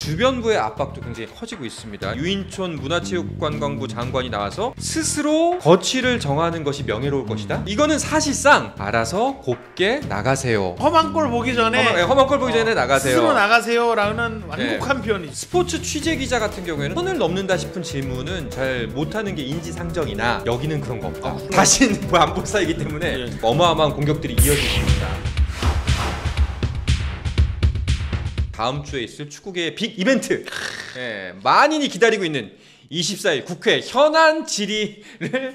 주변부의 압박도 굉장히 커지고 있습니다. 유인촌 문화체육관광부 장관이 나와서 스스로 거취를 정하는 것이 명예로울 것이다. 이거는 사실상 알아서 곱게 나가세요. 험한 꼴 보기 전에 험한 꼴 보기 전에 나가세요. 스스로 나가세요라는 완곡한 표현이. 스포츠 취재 기자 같은 경우에는 선을 넘는다 싶은 질문은 잘 못하는 게 인지상정이나 여기는 그런 거 없다. 다시는 안 볼 사이기 때문에 어마어마한 공격들이 이어질 겁니다. 다음 주에 있을 축구계의 빅 이벤트, 만인이 기다리고 있는 24일 국회 현안 질의를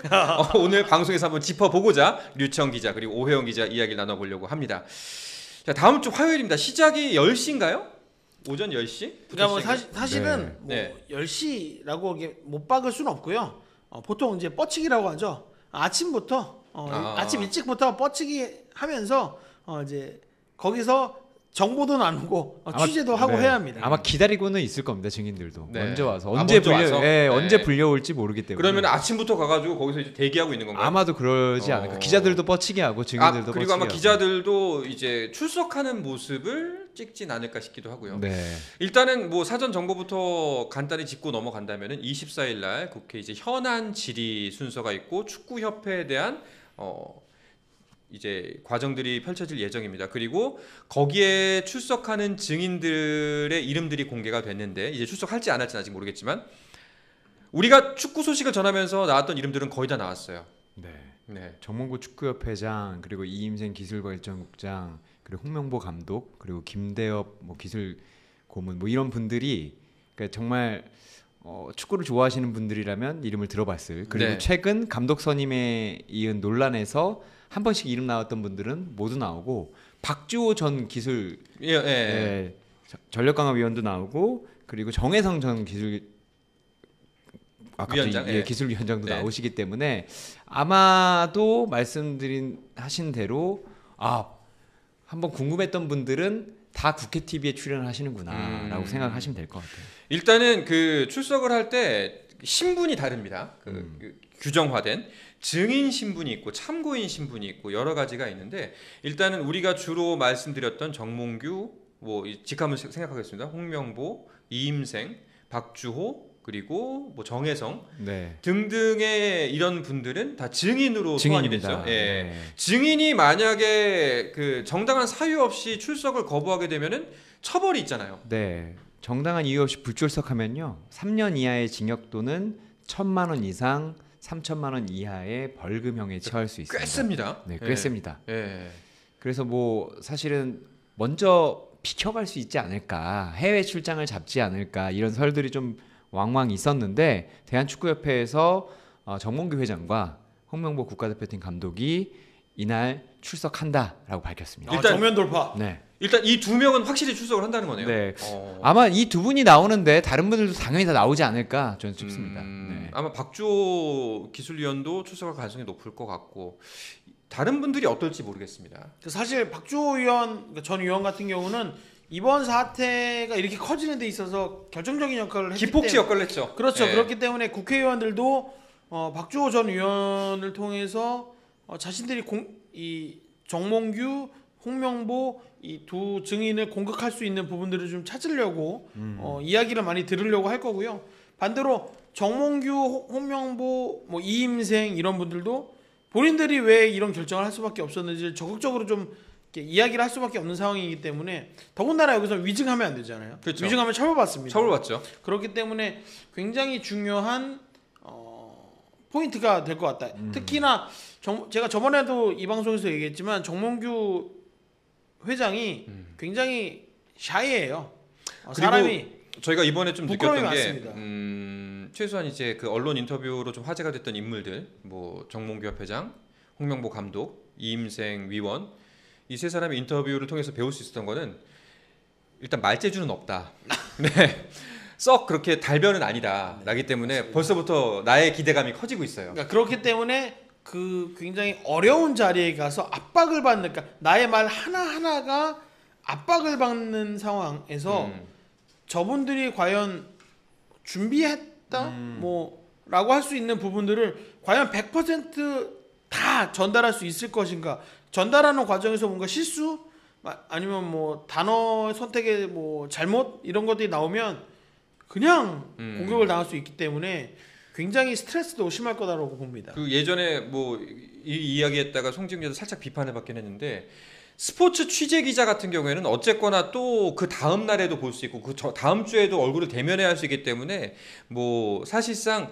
오늘 방송에서 한번 짚어보고자 류청 기자 그리고 오혜영 기자 이야기를 나눠보려고 합니다. 자, 다음 주 화요일입니다. 시작이 10시인가요? 오전 10시? 그러니까 뭐 사실은 뭐 10시라고 못 박을 수는 없고요. 보통 이제 뻗치기라고 하죠. 아침부터 아침 일찍부터 뻗치기 하면서 이제 거기서 정보도 나누고 취재도 하고 해야 합니다. 아마 기다리고는 있을 겁니다. 증인들도 먼저 와서 언제 언제 불려올지 모르기 때문에. 그러면 아침부터 가가지고 거기서 이제 대기하고 있는 건가요? 아마도 그러지 않을까. 기자들도 뻗치게 하고 증인들도 그리고 뻗치게 아마 하고. 기자들도 이제 출석하는 모습을 찍진 않을까 싶기도 하고요. 네. 일단은 뭐 사전 정보부터 간단히 짚고 넘어간다면은 24일 날 국회 이제 현안 질의 순서가 있고 축구협회에 대한 이제 과정들이 펼쳐질 예정입니다. 그리고 거기에 출석하는 증인들의 이름들이 공개가 됐는데 이제 출석할지 안 할지는 아직 모르겠지만 우리가 축구 소식을 전하면서 나왔던 이름들은 거의 다 나왔어요. 네. 정몽구 축구협회장 그리고 이임생 기술발전국장 그리고 홍명보 감독 그리고 김대엽 기술 고문 이런 분들이 그러니까 정말 축구를 좋아하시는 분들이라면 이름을 들어봤을. 그리고 최근 감독 선임에 이은 논란에서 한 번씩 이름 나왔던 분들은 모두 나오고 박주호 전 기술 전력강화위원도 나오고 그리고 정혜성 전 기술위원장도 나오시기 때문에 아마도 하신 대로 한번 궁금했던 분들은 다 국회 TV에 출연하시는구나라고 생각하시면 될 것 같아요. 일단은 그 출석을 할 때 신분이 다릅니다. 그 규정화된 증인 신분이 있고 참고인 신분이 있고 여러 가지가 있는데 일단은 우리가 주로 말씀드렸던 정몽규 직함을 생각하겠습니다. 홍명보, 이임생, 박주호 그리고 정혜성 등등의 이런 분들은 다 증인으로 소환이 됐죠. 증인이 만약에 그 정당한 사유 없이 출석을 거부하게 되면은 처벌이 있잖아요. 네. 정당한 이유 없이 불출석하면요 3년 이하의 징역 또는 1,000만 원 이상 3천만 원 이하의 벌금형에 처할 수 있습니다. 꽤 셉니다. 네, 꽤 셉니다. 그래서 사실은 먼저 비켜갈 수 있지 않을까, 해외 출장을 잡지 않을까 이런 설들이 좀 왕왕 있었는데 대한축구협회에서 정몽규 회장과 홍명보 국가대표팀 감독이 이날 출석한다라고 밝혔습니다. 일단 정면 돌파. 일단 이 두 명은 확실히 출석을 한다는 거네요. 네. 아마 이 두 분이 나오는데 다른 분들도 당연히 다 나오지 않을까 저는 싶습니다. 아마 박주호 기술위원도 출석할 가능성이 높을 것 같고 다른 분들이 어떨지 모르겠습니다. 사실 박주호 전 의원 같은 경우는 이번 사태가 이렇게 커지는 데 있어서 결정적인 역할을 했기 기폭제 역할을 했죠. 그렇죠. 그렇기 때문에 국회의원들도 박주호 전 의원을 통해서 자신들이 이 정몽규, 홍명보 이 두 증인을 공격할 수 있는 부분들을 좀 찾으려고 이야기를 많이 들으려고 할 거고요. 반대로 정몽규, 홍명보, 이임생 이런 분들도 본인들이 왜 이런 결정을 할 수밖에 없었는지 적극적으로 좀 이야기를 할 수밖에 없는 상황이기 때문에 더군다나 여기서 위증하면 안 되잖아요. 그렇죠. 위증하면 처벌받습니다. 처벌받죠. 그렇기 때문에 굉장히 중요한 포인트가 될 것 같다. 특히나 제가 저번에도 이 방송에서 얘기했지만 정몽규 회장이 굉장히 샤이해요. 사람이 저희가 이번에 좀 느꼈던 게 최소한 이제 그 언론 인터뷰로 좀 화제가 됐던 인물들 정몽규 협회장, 홍명보 감독, 이임생 위원 이 세 사람의 인터뷰를 통해서 배울 수 있었던 거는 일단 말재주는 없다. 썩 그렇게 달변은 아니다. 라기 때문에 벌써부터 나의 기대감이 커지고 있어요. 그렇기 때문에 굉장히 어려운 자리에 가서 압박을 받는, 나의 말 하나하나가 압박을 받는 상황에서 저분들이 과연 준비했다? 라고 할 수 있는 부분들을 과연 100% 다 전달할 수 있을 것인가? 전달하는 과정에서 뭔가 실수? 아니면 뭐 단어 선택의 뭐 잘못 이런 것들이 나오면 그냥 공격을 당할 수 있기 때문에 굉장히 스트레스도 심할 거다라고 봅니다. 그 예전에 뭐 이 이야기했다가 송지훈 기자도 살짝 비판해봤긴 했는데 스포츠 취재 기자 같은 경우에는 어쨌거나 또 그 다음 날에도 볼 수 있고 그 다음 주에도 얼굴을 대면해야 할 수 있기 때문에 뭐 사실상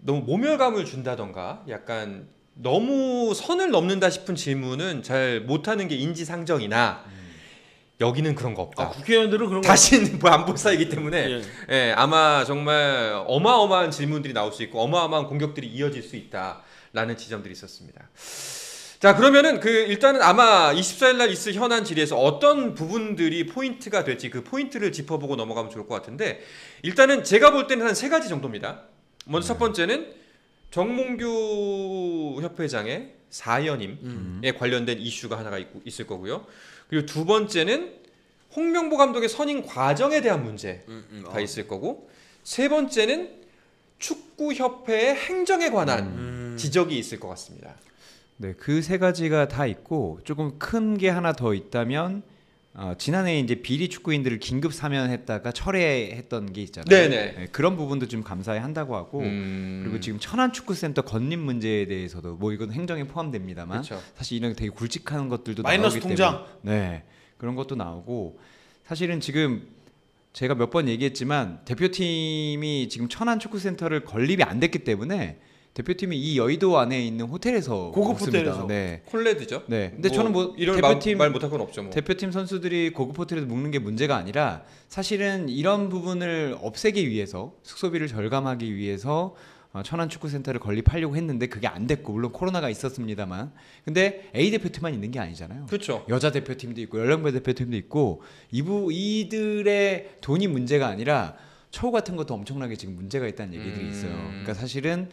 너무 모멸감을 준다던가 약간 너무 선을 넘는다 싶은 질문은 잘 못하는 게 인지상정이나 여기는 그런 거 없다. 국회의원들은 그런 거 다시는 뭐 안 볼 사이기 때문에 예. 예, 아마 정말 어마어마한 질문들이 나올 수 있고 어마어마한 공격들이 이어질 수 있다라는 지점들이 있었습니다. 자, 그러면은 그 일단은 아마 24일 날 있을 현안 질의에서 어떤 부분들이 포인트가 될지 그 포인트를 짚어보고 넘어가면 좋을 것 같은데 일단은 제가 볼 때는 한 3가지 정도입니다. 먼저 첫 번째는 정몽규 협회장의 사연임에 관련된 이슈가 하나가 있을 거고요. 그리고 두 번째는 홍명보 감독의 선임 과정에 대한 문제가 있을 거고 세 번째는 축구협회의 행정에 관한 지적이 있을 것 같습니다. 네, 그 3가지가 다 있고 조금 큰 게 하나 더 있다면 지난해 이제 비리 축구인들을 긴급 사면했다가 철회했던 게 있잖아요. 네네. 네, 그런 부분도 좀 감사히 한다고 하고 그리고 지금 천안축구센터 건립 문제에 대해서도 뭐 이건 행정에 포함됩니다만 그렇죠. 사실 이런 되게 굵직한 것들도 마이너스 나오기 통장. 때문에 네, 그런 것도 나오고 사실은 지금 제가 몇 번 얘기했지만 대표팀이 지금 천안축구센터를 건립이 안 됐기 때문에 대표팀이 이 여의도 안에 있는 호텔에서 고급 먹습니다. 호텔에서. 네. 콜레드죠. 네. 근데 저는 뭐 이런 대표팀 말 못할 건 없죠. 뭐. 대표팀 선수들이 고급 호텔에서 묵는 게 문제가 아니라 사실은 이런 부분을 없애기 위해서 숙소비를 절감하기 위해서 천안축구센터를 건립하려고 했는데 그게 안 됐고 물론 코로나가 있었습니다만 근데 A 대표팀만 있는 게 아니잖아요. 그렇죠. 여자 대표팀도 있고 연령배 대표팀도 있고 이들의 돈이 문제가 아니라 처우 같은 것도 엄청나게 지금 문제가 있다는 얘기들이 있어요. 그러니까 사실은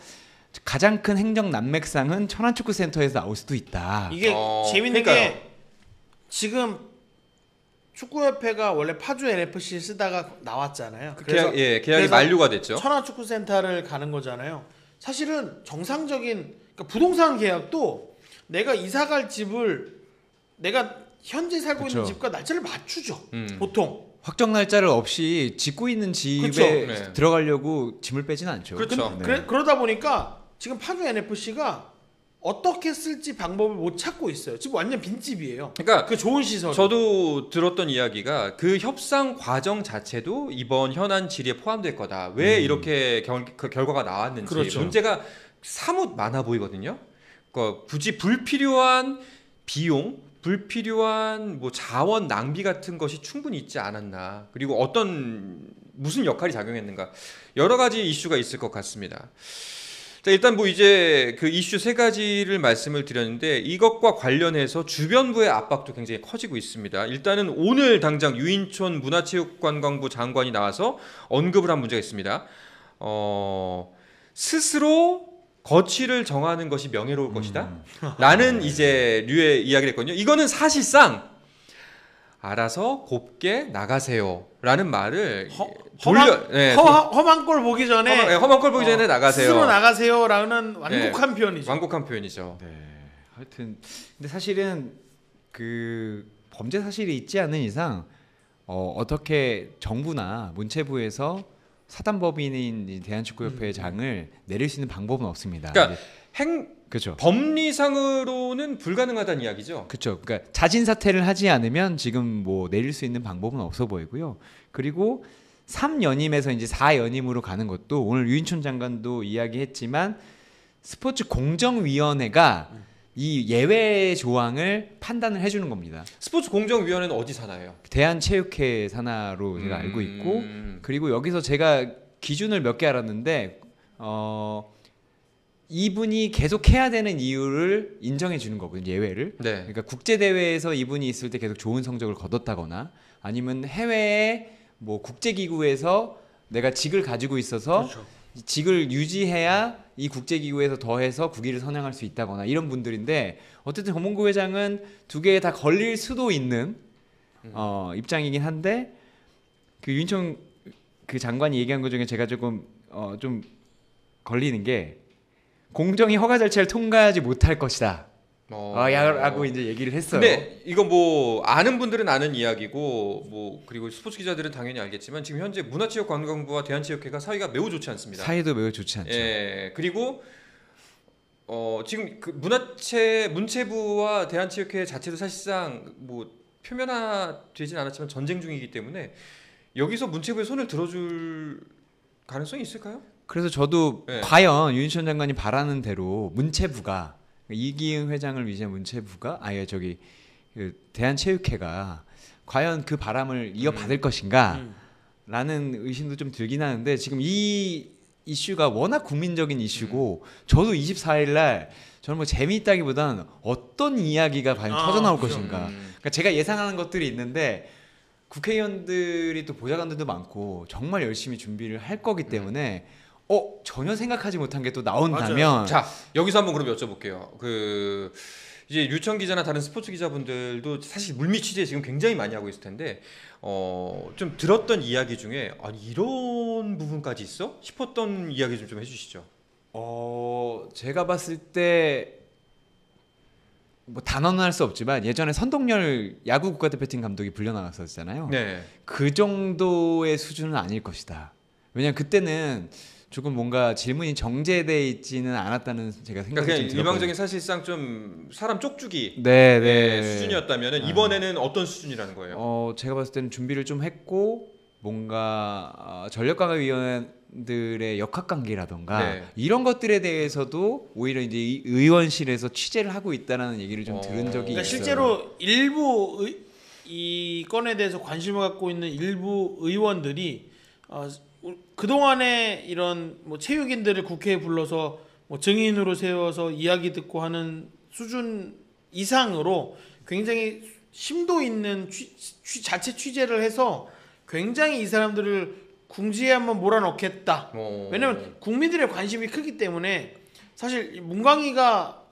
가장 큰 행정 난맥상은 천안축구센터에서 나올 수도 있다. 이게 재밌는 그러니까요. 게 지금 축구협회가 원래 파주 NFC 쓰다가 나왔잖아요. 계약이 그래서 만료가 됐죠. 천안축구센터를 가는 거잖아요. 사실은 정상적인 그러니까 부동산 계약도 내가 이사갈 집을 내가 현재 살고 있는 그쵸. 집과 날짜를 맞추죠. 보통. 확정 날짜를 없이 짓고 있는 집에 그쵸. 네. 들어가려고 짐을 빼지는 않죠. 그렇죠. 네. 그러다 보니까 지금 파주 NFC가 어떻게 쓸지 방법을 못 찾고 있어요. 지금 완전 빈집이에요. 그러니까 그 좋은 시설. 저도 들었던 이야기가 그 협상 과정 자체도 이번 현안 질의에 포함될 거다. 왜 이렇게 그 결과가 나왔는지 그렇죠. 문제가 사뭇 많아 보이거든요. 그러니까 굳이 불필요한 비용, 불필요한 뭐 자원 낭비 같은 것이 충분히 있지 않았나. 그리고 무슨 역할이 작용했는가. 여러 가지 이슈가 있을 것 같습니다. 자, 일단 뭐 이제 그 이슈 3가지를 말씀을 드렸는데 이것과 관련해서 주변부의 압박도 굉장히 커지고 있습니다. 일단은 오늘 당장 유인촌 문화체육관광부 장관이 나와서 언급을 한 문제가 있습니다. 스스로 거취를 정하는 것이 명예로울 것이다 라는 이제 류의 이야기를 했거든요. 이거는 사실상 알아서 곱게 나가세요 라는 말을 험한 꼴 보기 전에 험한 꼴 보기 전에 나가세요. 스스로 나가세요라는 완곡한 표현이죠. 완곡한 표현이죠. 네. 하여튼 근데 사실은 그 범죄 사실이 있지 않은 이상 어떻게 정부나 문체부에서 사단법인인 대한축구협회의 장을 내릴 수 있는 방법은 없습니다. 그러니까 그렇죠. 법리상으로는 불가능하다는 이야기죠. 그렇죠. 그러니까 자진 사퇴를 하지 않으면 지금 뭐 내릴 수 있는 방법은 없어 보이고요. 그리고 3연임에서 이제 4연임으로 가는 것도 오늘 유인촌 장관도 이야기했지만 스포츠 공정위원회가 이 예외 조항을 판단을 해주는 겁니다. 스포츠 공정위원회는 어디 사나요? 대한체육회 산하로 제가 알고 있고 그리고 여기서 제가 기준을 몇 개 알았는데 이분이 계속 해야 되는 이유를 인정해 주는 거거든요. 예외를. 네. 그러니까 국제 대회에서 이분이 있을 때 계속 좋은 성적을 거뒀다거나 아니면 해외에 뭐 국제 기구에서 내가 직을 가지고 있어서 그렇죠. 직을 유지해야 이 국제 기구에서 더해서 국위를 선양할 수 있다거나 이런 분들인데 어쨌든 정몽구 회장은 두 개 다 걸릴 수도 있는 입장이긴 한데 그 윤총 그 장관이 얘기한 것 중에 제가 조금 좀 걸리는 게 공정이 허가 절차를 통과하지 못할 것이다. 라고 이제 얘기를 했어요. 근데 이거 뭐 아는 분들은 아는 이야기고 뭐 그리고 스포츠 기자들은 당연히 알겠지만 지금 현재 문화체육관광부와 대한체육회가 사이가 매우 좋지 않습니다. 사이도 매우 좋지 않죠. 예. 그리고 지금 그 문체부와 대한체육회 자체도 사실상 뭐 표면화되진 않았지만 전쟁 중이기 때문에 여기서 문체부의 손을 들어줄 가능성이 있을까요? 그래서 저도 네. 과연 윤희천 장관이 바라는 대로 문체부가 이기흥 회장을 위시한 문체부가 아예 저기 그 대한체육회가 과연 그 바람을 이어받을 것인가 라는 의심도 좀 들긴 하는데 지금 이 이슈가 워낙 국민적인 이슈고 저도 24일 날 저는 뭐 재미있다기보다는 어떤 이야기가 과연 터져나올 그렇죠. 것인가 그러니까 제가 예상하는 것들이 있는데 국회의원들이 또 보좌관들도 많고 정말 열심히 준비를 할 거기 때문에 전혀 생각하지 못한 게 또 나온다면 자 여기서 한번 그럼 여쭤볼게요. 그 이제 류청 기자나 다른 스포츠 기자분들도 사실 물밑 취재 지금 굉장히 많이 하고 있을 텐데 좀 들었던 이야기 중에 아니 이런 부분까지 있어? 싶었던 이야기 좀 해주시죠. 제가 봤을 때 뭐 단언은 할 수 없지만 예전에 선동열 야구 국가대표팀 감독이 불려 나갔었잖아요. 네. 그 정도의 수준은 아닐 것이다. 왜냐면 그때는 조금 뭔가 질문이 정제돼 있지는 않았다는 제가 생각이 그러니까 좀 들었거든요. 일방적인 사실상 좀 사람 쪽주기 네. 수준이었다면 이번에는 어떤 수준이라는 거예요? 제가 봤을 때는 준비를 좀 했고 뭔가 전력강화위원들의 역학관계라던가 네. 이런 것들에 대해서도 오히려 이제 이 의원실에서 취재를 하고 있다라는 얘기를 좀 들은 적이 그러니까 있어요. 실제로 일부 이 건에 대해서 관심을 갖고 있는 일부 의원들이 그동안에 이런 뭐 체육인들을 국회에 불러서 뭐 증인으로 세워서 이야기 듣고 하는 수준 이상으로 굉장히 심도 있는 자체 취재를 해서 굉장히 이 사람들을 궁지에 한번 몰아넣겠다. 왜냐면 국민들의 관심이 크기 때문에 사실 문광희가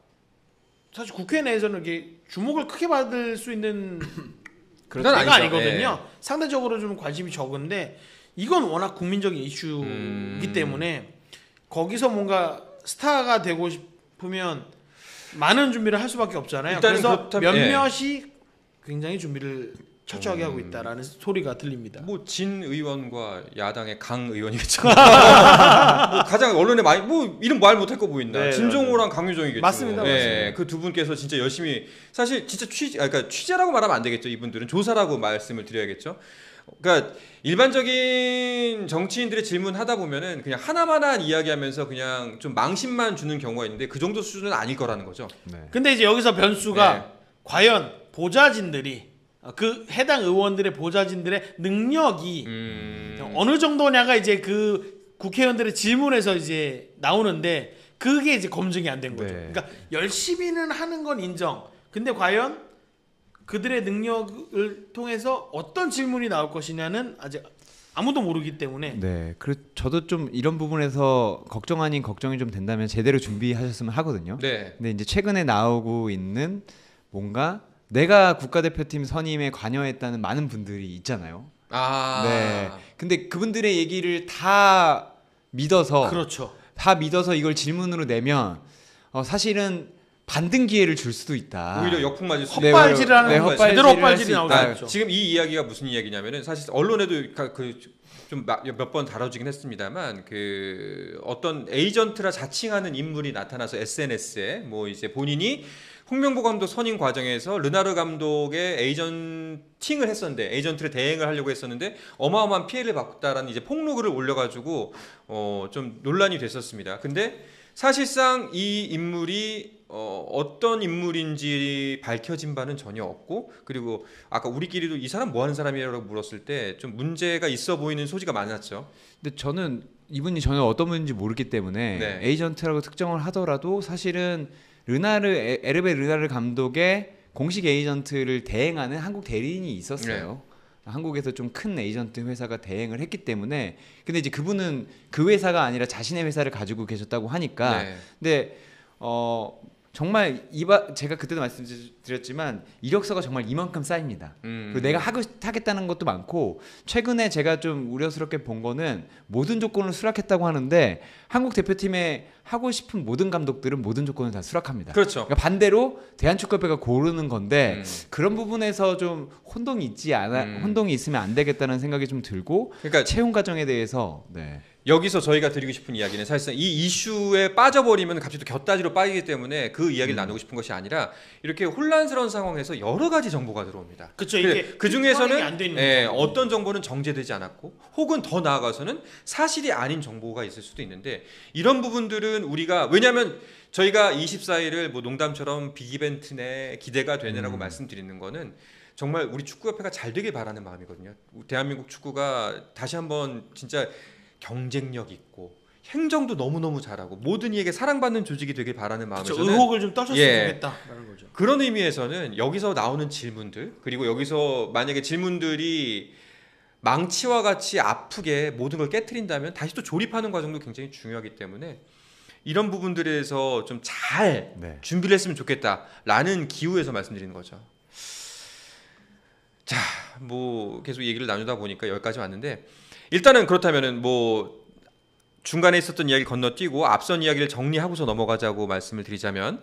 사실 국회 내에서는 이렇게 주목을 크게 받을 수 있는 그건 때가 아니죠. 아니거든요. 상대적으로 좀 관심이 적은데 이건 워낙 국민적인 이슈이기 때문에 거기서 뭔가 스타가 되고 싶으면 많은 준비를 할 수밖에 없잖아요. 그래서 몇몇이 굉장히 준비를 철저하게 하고 있다라는 소리가 들립니다. 뭐 진 의원과 야당의 강 의원이겠죠. 뭐 가장 언론에 많이 뭐 이름 말 못할 거 보인다. 네, 진종호랑 강유정이겠죠. 맞습니다. 네, 그 두 분께서 진짜 열심히 사실 진짜 그러니까 취재라고 말하면 안 되겠죠. 이분들은 조사라고 말씀을 드려야겠죠. 그러니까 일반적인 정치인들의 질문하다 보면은 그냥 하나만한 이야기하면서 그냥 좀 망신만 주는 경우가 있는데 그 정도 수준은 아닐 거라는 거죠. 네. 근데 이제 여기서 변수가 과연 보좌진들이 그 해당 의원들의 보좌진들의 능력이 어느 정도냐가 이제 그 국회의원들의 질문에서 이제 나오는데 그게 이제 검증이 안 된 거죠. 네. 그러니까 열심히는 하는 건 인정. 근데 과연 그들의 능력을 통해서 어떤 질문이 나올 것이냐는 아직 아무도 모르기 때문에. 네, 저도 좀 이런 부분에서 걱정 아닌 걱정이 좀 된다면 제대로 준비하셨으면 하거든요. 네. 근데 이제 최근에 나오고 있는 뭔가 내가 국가대표팀 선임에 관여했다는 많은 분들이 있잖아요. 네. 근데 그분들의 얘기를 다 믿어서 그렇죠. 다 믿어서 이걸 질문으로 내면 사실은 반등 기회를 줄 수도 있다. 오히려 역풍 맞을 수 네, 헛발질하는 제대로 헛발질이 나올 수 있죠. 지금 이 이야기가 무슨 이야기냐면은 사실 언론에도 좀 몇 번 다뤄지긴 했습니다만 그 어떤 에이전트라 자칭하는 인물이 나타나서 SNS에 뭐 이제 본인이 홍명보 감독 선임 과정에서 르나르 감독의 에이전팅을 했었는데 에이전트를 대행을 하려고 했었는데 어마어마한 피해를 받았다라는 이제 폭로글을 올려가지고 좀 논란이 됐었습니다. 근데 사실상 이 인물이 어떤 인물인지 밝혀진 바는 전혀 없고 그리고 아까 우리끼리도 이 사람 뭐 하는 사람이라고 물었을 때 좀 문제가 있어 보이는 소지가 많았죠. 근데 저는 이분이 전혀 어떤 분인지 모르기 때문에 에이전트라고 특정을 하더라도 사실은 에르베 르나르 감독의 공식 에이전트를 대행하는 한국 대리인이 있었어요. 한국에서 좀 큰 에이전트 회사가 대행을 했기 때문에 근데 이제 그분은 그 회사가 아니라 자신의 회사를 가지고 계셨다고 하니까 근데 정말 제가 그때도 말씀드렸지만 이력서가 정말 이만큼 쌓입니다. 그리고 내가 하겠다는 것도 많고 최근에 제가 좀 우려스럽게 본 거는 모든 조건을 수락했다고 하는데 한국 대표팀에 하고 싶은 모든 감독들은 모든 조건을 다 수락합니다. 그렇죠. 그러니까 반대로 대한축구협회가 고르는 건데 그런 부분에서 좀 혼동이 있으면 안 되겠다는 생각이 좀 들고 그러니까 채용 과정에 대해서 네. 여기서 저희가 드리고 싶은 이야기는 사실상 이 이슈에 빠져버리면 갑자기 또 곁다지로 빠지기 때문에 그 이야기를 나누고 싶은 것이 아니라 이렇게 혼란스러운 상황에서 여러 가지 정보가 들어옵니다. 그렇죠. 이게 그 중에서는 안 돼 있는 어떤 정보는 정제되지 않았고 혹은 더 나아가서는 사실이 아닌 정보가 있을 수도 있는데 이런 부분들은 우리가 왜냐하면 저희가 24일을 뭐 농담처럼 빅이벤트네 기대가 되네라고 말씀드리는 거는 정말 우리 축구협회가 잘 되길 바라는 마음이거든요. 대한민국 축구가 다시 한번 진짜 경쟁력 있고 행정도 너무너무 잘하고 모든 이에게 사랑받는 조직이 되길 바라는 마음에서는 의혹을 좀 떨쳤으면 좋겠다라는 거죠. 그런 의미에서는 여기서 나오는 질문들 그리고 여기서 만약에 질문들이 망치와 같이 아프게 모든 걸 깨트린다면 다시 또 조립하는 과정도 굉장히 중요하기 때문에 이런 부분들에서 좀 잘 네. 준비를 했으면 좋겠다라는 기후에서 말씀드리는 거죠. 자, 뭐 계속 얘기를 나누다 보니까 여기까지 왔는데 일단은 그렇다면은 뭐 중간에 있었던 이야기 건너뛰고 앞선 이야기를 정리하고서 넘어가자고 말씀을 드리자면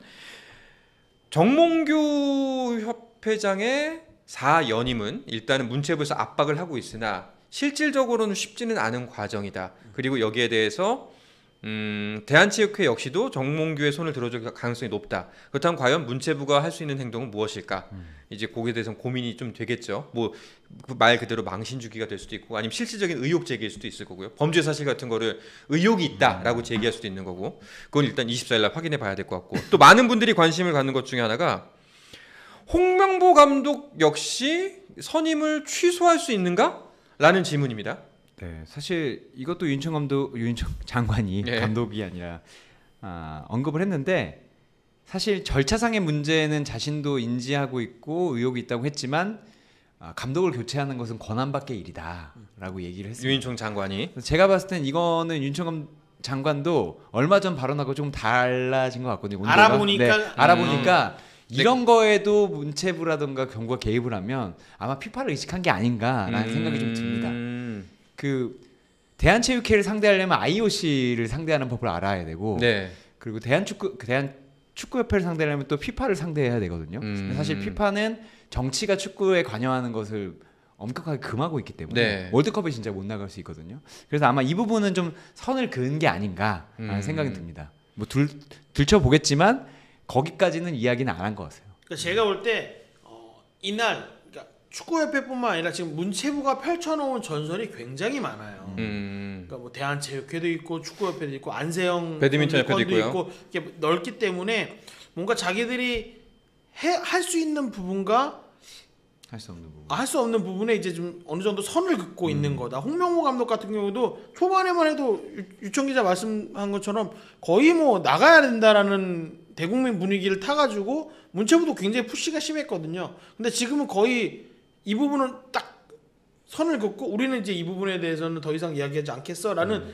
정몽규 협회장의 4연임은 일단은 문체부에서 압박을 하고 있으나 실질적으로는 쉽지는 않은 과정이다. 그리고 여기에 대해서 대한체육회 역시도 정몽규의 손을 들어줄 가능성이 높다. 그렇다면 과연 문체부가 할 수 있는 행동은 무엇일까? 이제 거기에 대해서는 고민이 좀 되겠죠. 뭐 말 그대로 망신 주기가 될 수도 있고 아니면 실질적인 의혹 제기일 수도 있을 거고요. 범죄 사실 같은 거를 의혹이 있다라고 제기할 수도 있는 거고 그건 일단 24일 날 확인해 봐야 될 것 같고 또 많은 분들이 관심을 갖는 것 중에 하나가 홍명보 감독 역시 선임을 취소할 수 있는가? 라는 질문입니다. 네, 사실 이것도 윤인청 장관이 네. 감독이 아니라 언급을 했는데 사실 절차상의 문제는 자신도 인지하고 있고 의혹이 있다고 했지만 감독을 교체하는 것은 권한밖의 일이다라고 얘기를 했습니다. 유인총 장관이 제가 봤을 땐 이거는 윤인청 장관도 얼마 전 발언하고 조금 달라진 것 같거든요. 온도가. 알아보니까 네, 알아보니까 이런 거에도 문체부라든가 경고가 개입을 하면 아마 피파를 의식한 게 아닌가라는 생각이 좀 듭니다. 그 대한체육회를 상대하려면 IOC를 상대하는 법을 알아야 되고 네. 그리고 대한축구협회를 상대하려면 또 피파를 상대해야 되거든요. 근데 사실 피파는 정치가 축구에 관여하는 것을 엄격하게 금하고 있기 때문에 네. 월드컵에 진짜 못 나갈 수 있거든요. 그래서 아마 이 부분은 좀 선을 그은 게 아닌가라는 생각이 듭니다. 뭐 들춰보겠지만 거기까지는 이야기는 안 한 것 같아요. 그러니까 제가 볼 때 이날 그러니까 축구협회뿐만 아니라 지금 문체부가 펼쳐놓은 전설이 굉장히 많아요. 그러니까 뭐 대한체육회도 있고 축구협회도 있고 안세영 배드민턴 협회도 있고요. 있고 이렇게 넓기 때문에 뭔가 자기들이 할 수 있는 부분과 할 수 없는 부분. 할 수 없는 부분에 이제 좀 어느 정도 선을 긋고 있는 거다. 홍명보 감독 같은 경우도 초반에만 해도 유청 기자 말씀한 것처럼 거의 뭐 나가야 된다라는 대국민 분위기를 타가지고 문체부도 굉장히 푸시가 심했거든요. 근데 지금은 거의 이 부분은 딱 선을 긋고 우리는 이제 이 부분에 대해서는 더 이상 이야기하지 않겠어라는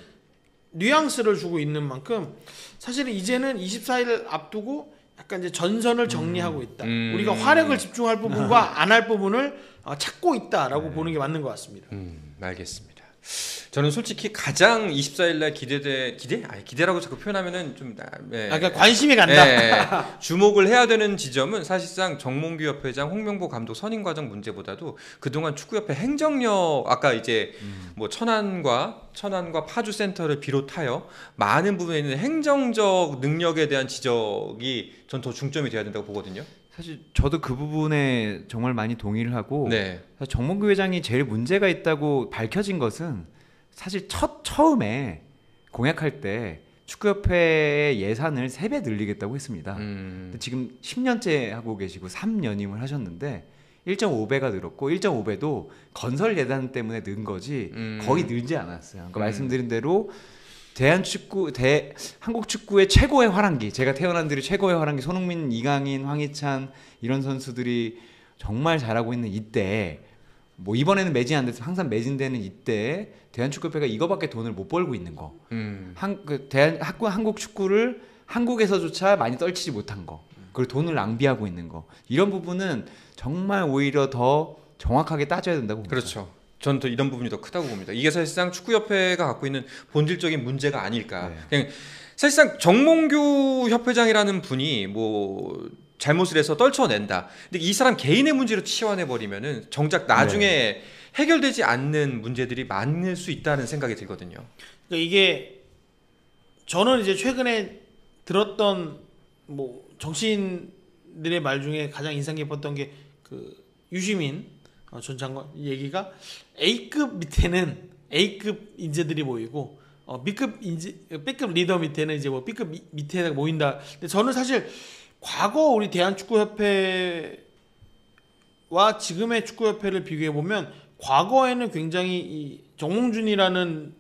뉘앙스를 주고 있는 만큼 사실은 이제는 24일 앞두고 약간 이제 전선을 정리하고 있다. 우리가 화력을 집중할 부분과 안 할 부분을 찾고 있다라고 보는 게 맞는 것 같습니다. 알겠습니다. 저는 솔직히 가장 24일 날 기대라고 자꾸 표현하면은 좀 그러니까 관심이 간다. 주목을 해야 되는 지점은 사실상 정몽규 협회장, 홍명보 감독 선임 과정 문제보다도 그동안 축구협회 행정력 아까 이제 뭐 천안과 파주 센터를 비롯하여 많은 부분에 있는 행정적 능력에 대한 지적이 전 더 중점이 돼야 된다고 보거든요. 사실 저도 그 부분에 정말 많이 동의를 하고 네. 사실 정몽규 회장이 제일 문제가 있다고 밝혀진 것은 사실 처음에 공약할 때 축구협회의 예산을 3배 늘리겠다고 했습니다. 근데 지금 10년째 하고 계시고 3연임을 하셨는데 1.5배가 늘었고 1.5배도 건설 예산 때문에 는 거지 거의 늘지 않았어요. 그러니까 말씀드린 대로 한국 축구의 최고의 화랑기, 제가 태어난 뒤로 최고의 화랑기 손흥민, 이강인, 황희찬 이런 선수들이 정말 잘하고 있는 이때 뭐 이번에는 매진 안 돼서 항상 매진되는 이때 대한축구협회가 이거밖에 돈을 못 벌고 있는 거. 한국 축구를 한국에서조차 많이 떨치지 못한 거, 그리고 돈을 낭비하고 있는 거, 이런 부분은 정말 오히려 더 정확하게 따져야 된다고 봅니다. 그렇죠. 저는 또 이런 부분이 더 크다고 봅니다. 이게 사실상 축구협회가 갖고 있는 본질적인 문제가 아닐까. 네. 그냥 사실상 정몽규 협회장이라는 분이 뭐 잘못을 해서 떨쳐낸다. 근데 이 사람 개인의 문제로 치환해 버리면은 정작 나중에 해결되지 않는 문제들이 많을 수 있다는 생각이 들거든요. 그러니까 이게 저는 이제 최근에 들었던 뭐 정치인들의 말 중에 가장 인상 깊었던 게 그 유시민 전 장관 얘기가 A급 밑에는 A급 인재들이 모이고 B급 인재, B급 리더 밑에는 이제 뭐 B급 밑에 모인다. 근데 저는 사실 과거 우리 대한축구협회와 지금의 축구협회를 비교해 보면 과거에는 굉장히 이 정몽준이라는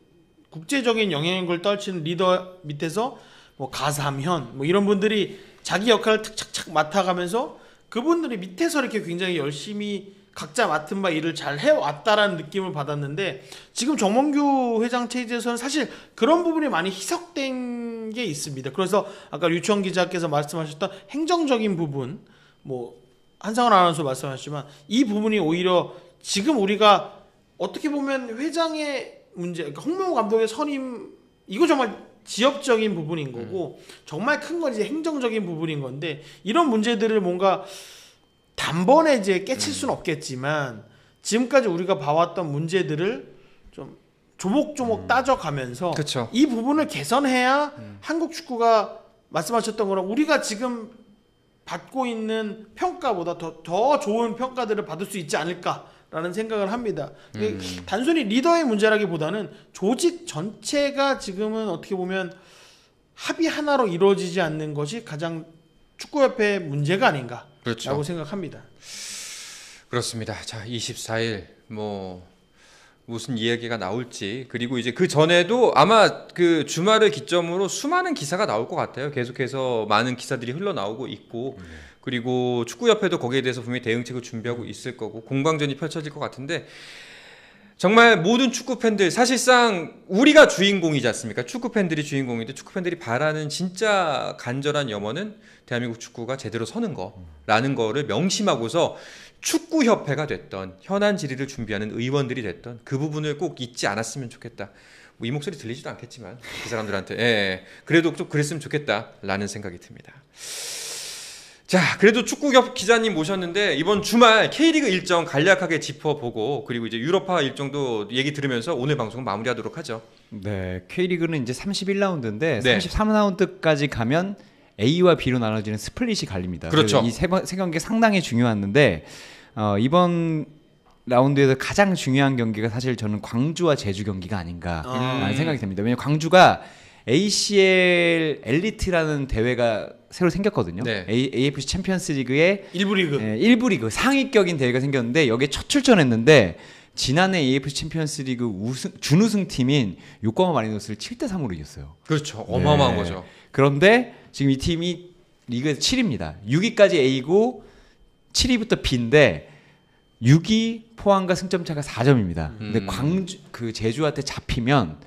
국제적인 영향력을 떨치는 리더 밑에서 뭐 가삼현 뭐 이런 분들이 자기 역할을 탁착착 맡아가면서 그분들이 밑에서 이렇게 굉장히 열심히 각자 맡은 바 일을 잘 해왔다라는 느낌을 받았는데 지금 정몽규 회장 체제에서는 사실 그런 부분이 많이 희석된 게 있습니다. 그래서 아까 류청 기자께서 말씀하셨던 행정적인 부분, 뭐 한상원 아나운서 말씀하셨지만 이 부분이 오히려 지금 우리가 어떻게 보면 회장의 문제, 그러니까 홍명보 감독의 선임 이거 정말 지역적인 부분인 거고 정말 큰 건 이제 행정적인 부분인 건데 이런 문제들을 뭔가 단번에 이제 깨칠 수는 없겠지만 지금까지 우리가 봐왔던 문제들을 좀 조목조목 따져가면서 그쵸. 이 부분을 개선해야 한국 축구가 말씀하셨던 거랑 우리가 지금 받고 있는 평가보다 더 좋은 평가들을 받을 수 있지 않을까라는 생각을 합니다. 단순히 리더의 문제라기보다는 조직 전체가 지금은 어떻게 보면 합의 하나로 이루어지지 않는 것이 가장 축구협회의 문제가 아닌가 그렇죠. 라고 생각합니다. 그렇습니다. 자, 24일 뭐 무슨 이야기가 나올지 그리고 이제 그 전에도 아마 그 주말을 기점으로 수많은 기사가 나올 것 같아요. 계속해서 많은 기사들이 흘러나오고 있고 그리고 축구협회도 거기에 대해서 분명히 대응책을 준비하고 있을 거고 공방전이 펼쳐질 것 같은데 정말 모든 축구 팬들 사실상 우리가 주인공이지 않습니까? 축구 팬들이 주인공인데 축구 팬들이 바라는 진짜 간절한 염원은 대한민국 축구가 제대로 서는 거라는 거를 명심하고서 축구협회가 됐던 현안 질의를 준비하는 의원들이 됐던 그 부분을 꼭 잊지 않았으면 좋겠다. 뭐 이 목소리 들리지도 않겠지만 그 사람들한테 그래도 좀 그랬으면 좋겠다라는 생각이 듭니다. 자, 그래도 축구협 기자님 모셨는데 이번 주말 K리그 일정 간략하게 짚어보고 그리고 이제 유럽파 일정도 얘기 들으면서 오늘 방송은 마무리하도록 하죠. 네, K리그는 이제 31라운드인데 네. 33라운드까지 가면 A와 B로 나눠지는 스플릿이 갈립니다. 그렇죠. 이 세 경기 상당히 중요한데 이번 라운드에서 가장 중요한 경기가 사실 저는 광주와 제주 경기가 아닌가라는 생각이 듭니다. 왜냐하면 광주가 ACL 엘리트라는 대회가 새로 생겼거든요. 네. AFC 챔피언스 리그의 일부 리그. 일부 리그 상위격인 대회가 생겼는데 여기에 첫 출전했는데 지난해 AFC 챔피언스 리그 준우승 팀인 요코하마 마리노스를 7대3으로 이겼어요. 그렇죠. 어마어마한 거죠. 그런데 지금 이 팀이 리그에서 7위입니다. 6위까지 A고 7위부터 B인데 6위 포항과 승점 차가 4점입니다. 근데 제주한테 잡히면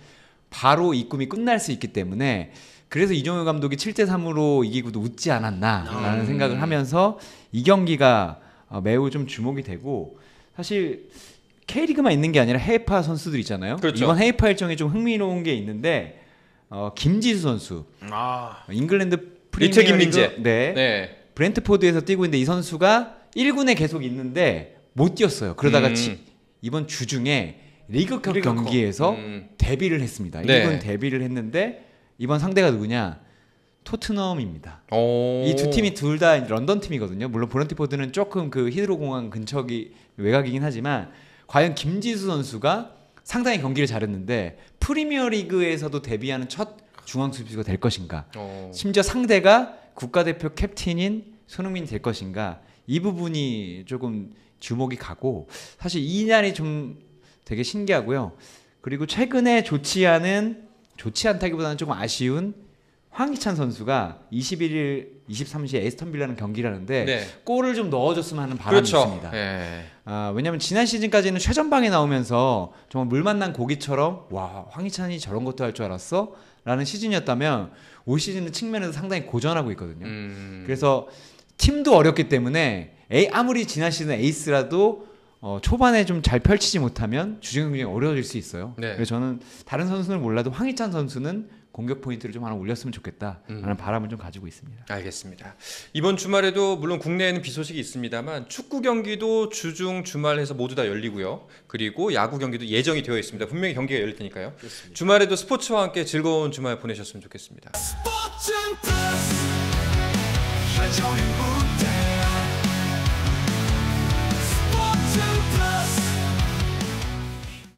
바로 이 꿈이 끝날 수 있기 때문에 그래서 이종효 감독이 7대3으로 이기고도 웃지 않았나라는 생각을 하면서 이 경기가 매우 좀 주목이 되고 사실 K리그만 있는 게 아니라 해외파 선수들 있잖아요. 그렇죠. 이번 해외파 일정에 좀 흥미로운 게 있는데 김지수 선수 잉글랜드 리트 김민재. 네. 브렌트포드에서 뛰고 있는데 이 선수가 1군에 계속 있는데 못 뛰었어요. 그러다가 이번 주중에 리그컵 경기에서 데뷔를 했습니다. 네. 1군 데뷔를 했는데 이번 상대가 누구냐? 토트넘입니다. 이 두 팀이 둘 다 런던 팀이거든요. 물론 브렌트포드는 조금 그 히드로 공항 근처기 외곽이긴 하지만 과연 김지수 선수가 상당히 경기를 잘했는데 프리미어리그에서도 데뷔하는 첫 중앙 수비수가 될 것인가? 심지어 상대가 국가대표 캡틴인 손흥민이 될 것인가? 이 부분이 조금 주목이 가고 사실 이 날이 좀 되게 신기하고요. 그리고 최근에 좋지 않다기보다는 조금 아쉬운 황희찬 선수가 21일, 23시에 에스턴 빌라는 경기를 하는데 네. 골을 좀 넣어줬으면 하는 바람이 그렇죠. 있습니다. 예. 왜냐하면 지난 시즌까지는 최전방에 나오면서 정말 물 만난 고기처럼 와 황희찬이 저런 것도 할 줄 알았어? 라는 시즌이었다면 올 시즌은 측면에서 상당히 고전하고 있거든요. 그래서 팀도 어렵기 때문에 아무리 지난 시즌 에이스라도 초반에 좀 잘 펼치지 못하면 주전 경쟁이 어려워질 수 있어요. 네. 그래서 저는 다른 선수는 몰라도 황희찬 선수는 공격 포인트를 좀 하나 올렸으면 좋겠다라는 바람을 좀 가지고 있습니다. 알겠습니다. 이번 주말에도 물론 국내에는 비 소식이 있습니다만 축구 경기도 주중 주말해서 모두 다 열리고요. 그리고 야구 경기도 예정이 되어 있습니다. 분명히 경기가 열릴 테니까요. 그렇습니다. 주말에도 스포츠와 함께 즐거운 주말 보내셨으면 좋겠습니다. 스포츠 플러스 한정인